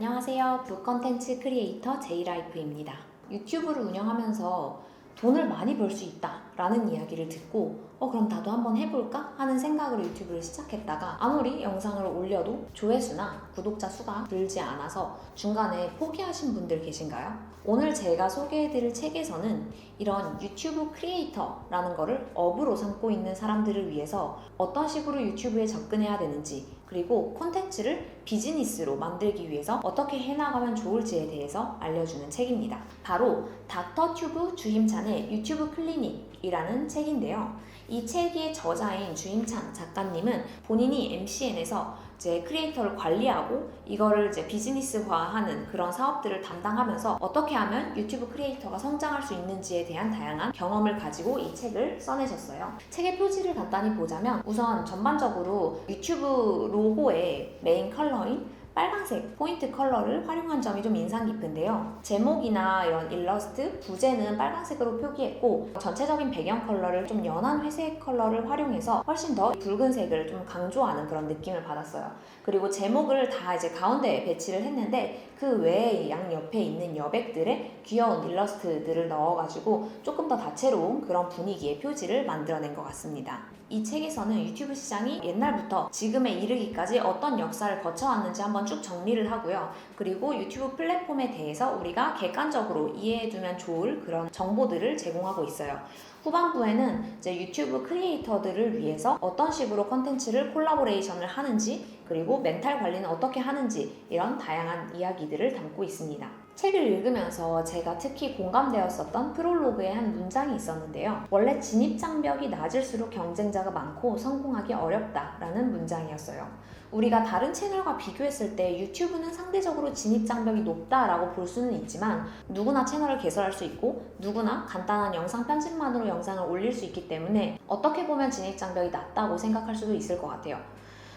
안녕하세요. 북컨텐츠 크리에이터 제이라이프입니다. 유튜브를 운영하면서 돈을 많이 벌 수 있다 라는 이야기를 듣고 그럼 나도 한번 해볼까? 하는 생각으로 유튜브를 시작했다가 아무리 영상을 올려도 조회수나 구독자 수가 늘지 않아서 중간에 포기하신 분들 계신가요? 오늘 제가 소개해드릴 책에서는 이런 유튜브 크리에이터라는 거를 업으로 삼고 있는 사람들을 위해서 어떤 식으로 유튜브에 접근해야 되는지, 그리고 콘텐츠를 비즈니스로 만들기 위해서 어떻게 해나가면 좋을지에 대해서 알려주는 책입니다. 바로 닥터튜브 주힘찬의 유튜브 클리닉이라는 책인데요. 이 책의 저자인 주힘찬 작가님은 본인이 MCN에서 이제 크리에이터를 관리하고 이거를 이제 비즈니스화하는 그런 사업들을 담당하면서 어떻게 하면 유튜브 크리에이터가 성장할 수 있는지에 대한 다양한 경험을 가지고 이 책을 써내셨어요. 책의 표지를 간단히 보자면 우선 전반적으로 유튜브 로고의 메인 컬러인 빨간색 포인트 컬러를 활용한 점이 좀 인상 깊은데요. 제목이나 이런 일러스트, 부제는 빨간색으로 표기했고 전체적인 배경 컬러를 좀 연한 회색 컬러를 활용해서 훨씬 더 붉은색을 좀 강조하는 그런 느낌을 받았어요. 그리고 제목을 다 이제 가운데에 배치를 했는데 그 외에 양 옆에 있는 여백들의 귀여운 일러스트들을 넣어가지고 조금 더 다채로운 그런 분위기의 표지를 만들어낸 것 같습니다. 이 책에서는 유튜브 시장이 옛날부터 지금에 이르기까지 어떤 역사를 거쳐왔는지 한번 쭉 정리를 하고요. 그리고 유튜브 플랫폼에 대해서 우리가 객관적으로 이해해두면 좋을 그런 정보들을 제공하고 있어요. 후반부에는 이제 유튜브 크리에이터들을 위해서 어떤 식으로 컨텐츠를 콜라보레이션을 하는지, 그리고 멘탈 관리는 어떻게 하는지, 이런 다양한 이야기들을 담고 있습니다. 책을 읽으면서 제가 특히 공감되었었던 프롤로그의 한 문장이 있었는데요. 원래 진입장벽이 낮을수록 경쟁자가 많고 성공하기 어렵다라는 문장이었어요. 우리가 다른 채널과 비교했을 때 유튜브는 상대적으로 진입장벽이 높다라고 볼 수는 있지만 누구나 채널을 개설할 수 있고 누구나 간단한 영상 편집만으로 영상을 올릴 수 있기 때문에 어떻게 보면 진입장벽이 낮다고 생각할 수도 있을 것 같아요.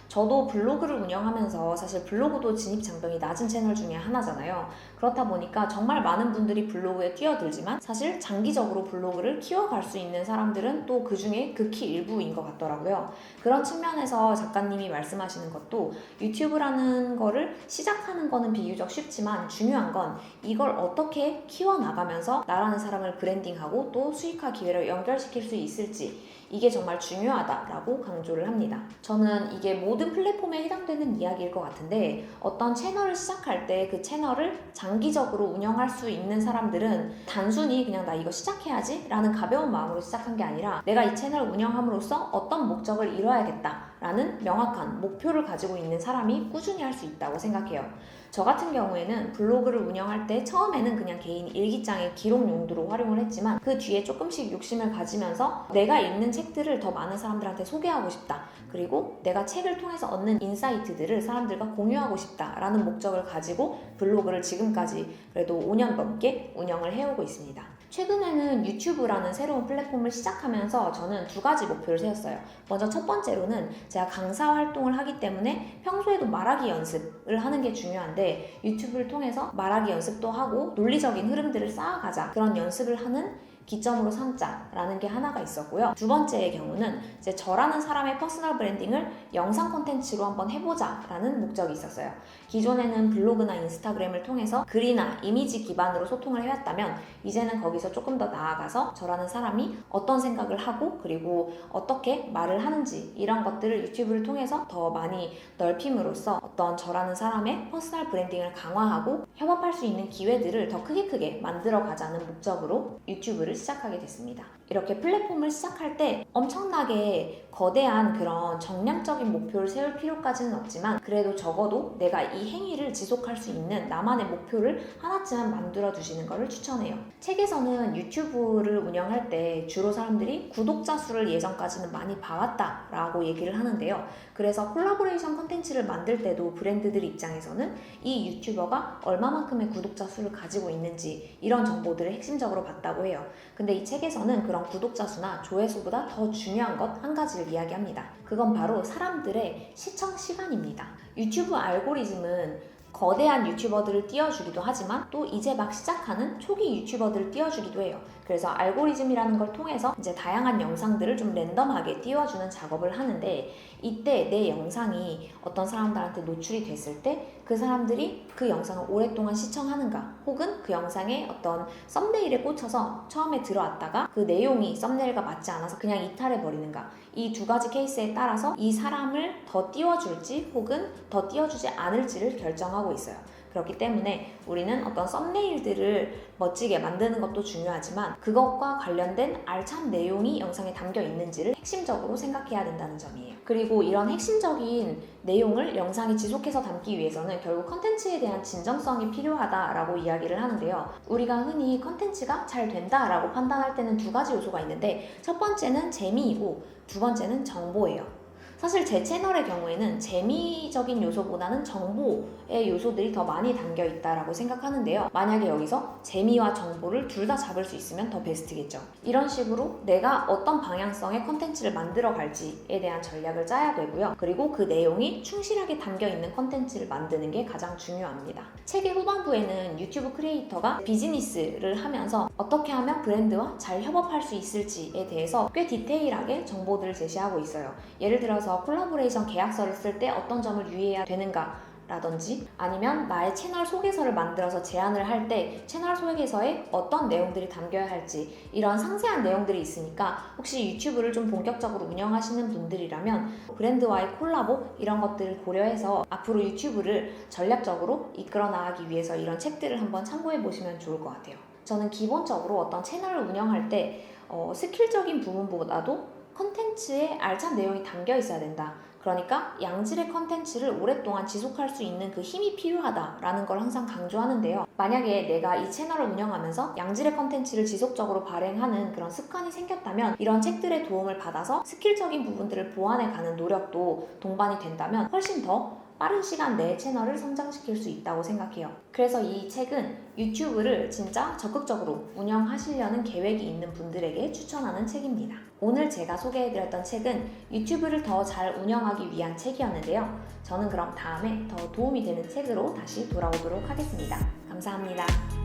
저도 블로그를 운영하면서 사실 블로그도 진입장벽이 낮은 채널 중에 하나잖아요. 그렇다 보니까 정말 많은 분들이 블로그에 뛰어들지만 사실 장기적으로 블로그를 키워갈 수 있는 사람들은 또 그 중에 극히 일부인 것 같더라고요. 그런 측면에서 작가님이 말씀하시는 것도 유튜브라는 거를 시작하는 거는 비교적 쉽지만 중요한 건 이걸 어떻게 키워나가면서 나라는 사람을 브랜딩하고 또 수익화 기회를 연결시킬 수 있을지, 이게 정말 중요하다라고 강조를 합니다. 저는 이게 모든 플랫폼에 해당되는 이야기일 것 같은데 어떤 채널을 시작할 때 그 채널을 장기적으로 운영할 수 있는 사람들은 단순히 그냥 나 이거 시작해야지 라는 가벼운 마음으로 시작한 게 아니라 내가 이 채널을 운영함으로써 어떤 목적을 이뤄야겠다 라는 명확한 목표를 가지고 있는 사람이 꾸준히 할 수 있다고 생각해요. 저 같은 경우에는 블로그를 운영할 때 처음에는 그냥 개인 일기장의 기록 용도로 활용을 했지만 그 뒤에 조금씩 욕심을 가지면서 내가 읽는 책들을 더 많은 사람들한테 소개하고 싶다, 그리고 내가 책을 통해서 얻는 인사이트들을 사람들과 공유하고 싶다라는 목적을 가지고 블로그를 지금까지 그래도 5년 넘게 운영을 해오고 있습니다. 최근에는 유튜브라는 새로운 플랫폼을 시작하면서 저는 두 가지 목표를 세웠어요. 먼저 첫 번째로는 제가 강사 활동을 하기 때문에 평소에도 말하기 연습을 하는 게 중요한데 유튜브를 통해서 말하기 연습도 하고 논리적인 흐름들을 쌓아가자, 그런 연습을 하는 기점으로 삼자라는 게 하나가 있었고요. 두 번째의 경우는 이제 저라는 사람의 퍼스널 브랜딩을 영상 콘텐츠로 한번 해보자라는 목적이 있었어요. 기존에는 블로그나 인스타그램을 통해서 글이나 이미지 기반으로 소통을 해왔다면 이제는 거기서 조금 더 나아가서 저라는 사람이 어떤 생각을 하고 그리고 어떻게 말을 하는지, 이런 것들을 유튜브를 통해서 더 많이 넓힘으로써 어떤 저라는 사람의 퍼스널 브랜딩을 강화하고 협업할 수 있는 기회들을 더 크게 만들어 가자는 목적으로 유튜브를 시작하게 됐습니다. 이렇게 플랫폼을 시작할 때 엄청나게 거대한 그런 정량적인 목표를 세울 필요까지는 없지만 그래도 적어도 내가 이 행위를 지속할 수 있는 나만의 목표를 하나쯤 만들어 두시는 것을 추천해요. 책에서는 유튜브를 운영할 때 주로 사람들이 구독자 수를 예전까지는 많이 봐왔다라고 얘기를 하는데요. 그래서 콜라보레이션 콘텐츠를 만들 때도 브랜드들 입장에서는 이 유튜버가 얼마만큼의 구독자 수를 가지고 있는지 이런 정보들을 핵심적으로 봤다고 해요. 근데 이 책에서는 그런 구독자 수나 조회수보다 더 중요한 것 한 가지를 이야기합니다. 그건 바로 사람들의 시청 시간입니다. 유튜브 알고리즘은 거대한 유튜버들을 띄워주기도 하지만 또 이제 막 시작하는 초기 유튜버들을 띄워주기도 해요. 그래서 알고리즘이라는 걸 통해서 이제 다양한 영상들을 좀 랜덤하게 띄워주는 작업을 하는데 이때 내 영상이 어떤 사람들한테 노출이 됐을 때 그 사람들이 그 영상을 오랫동안 시청하는가, 혹은 그 영상에 어떤 썸네일에 꽂혀서 처음에 들어왔다가 그 내용이 썸네일과 맞지 않아서 그냥 이탈해 버리는가, 이 두 가지 케이스에 따라서 이 사람을 더 띄워줄지 혹은 더 띄워주지 않을지를 결정하고 있어요. 그렇기 때문에 우리는 어떤 썸네일들을 멋지게 만드는 것도 중요하지만 그것과 관련된 알찬 내용이 영상에 담겨 있는지를 핵심적으로 생각해야 된다는 점이에요. 그리고 이런 핵심적인 내용을 영상에 지속해서 담기 위해서는 결국 컨텐츠에 대한 진정성이 필요하다라고 이야기를 하는데요. 우리가 흔히 컨텐츠가 잘 된다라고 판단할 때는 두 가지 요소가 있는데, 첫 번째는 재미이고 두 번째는 정보예요. 사실 제 채널의 경우에는 재미적인 요소보다는 정보의 요소들이 더 많이 담겨 있다라고 생각하는데요. 만약에 여기서 재미와 정보를 둘 다 잡을 수 있으면 더 베스트겠죠. 이런 식으로 내가 어떤 방향성의 컨텐츠를 만들어 갈지에 대한 전략을 짜야 되고요. 그리고 그 내용이 충실하게 담겨 있는 컨텐츠를 만드는 게 가장 중요합니다. 책의 후반부에는 유튜브 크리에이터가 비즈니스를 하면서 어떻게 하면 브랜드와 잘 협업할 수 있을지에 대해서 꽤 디테일하게 정보들을 제시하고 있어요. 예를 들어서 콜라보레이션 계약서를 쓸 때 어떤 점을 유의해야 되는가 라든지, 아니면 나의 채널 소개서를 만들어서 제안을 할 때 채널 소개서에 어떤 내용들이 담겨야 할지, 이런 상세한 내용들이 있으니까 혹시 유튜브를 좀 본격적으로 운영하시는 분들이라면 브랜드와의 콜라보 이런 것들을 고려해서 앞으로 유튜브를 전략적으로 이끌어 나가기 위해서 이런 책들을 한번 참고해 보시면 좋을 것 같아요. 저는 기본적으로 어떤 채널을 운영할 때 스킬적인 부분보다도 컨텐츠에 알찬 내용이 담겨 있어야 된다. 그러니까 양질의 컨텐츠를 오랫동안 지속할 수 있는 그 힘이 필요하다라는 걸 항상 강조하는데요. 만약에 내가 이 채널을 운영하면서 양질의 컨텐츠를 지속적으로 발행하는 그런 습관이 생겼다면, 이런 책들의 도움을 받아서 스킬적인 부분들을 보완해 가는 노력도 동반이 된다면 훨씬 더 빠른 시간 내에 채널을 성장시킬 수 있다고 생각해요. 그래서 이 책은 유튜브를 진짜 적극적으로 운영하시려는 계획이 있는 분들에게 추천하는 책입니다. 오늘 제가 소개해드렸던 책은 유튜브를 더 잘 운영하기 위한 책이었는데요. 저는 그럼 다음에 더 도움이 되는 책으로 다시 돌아오도록 하겠습니다. 감사합니다.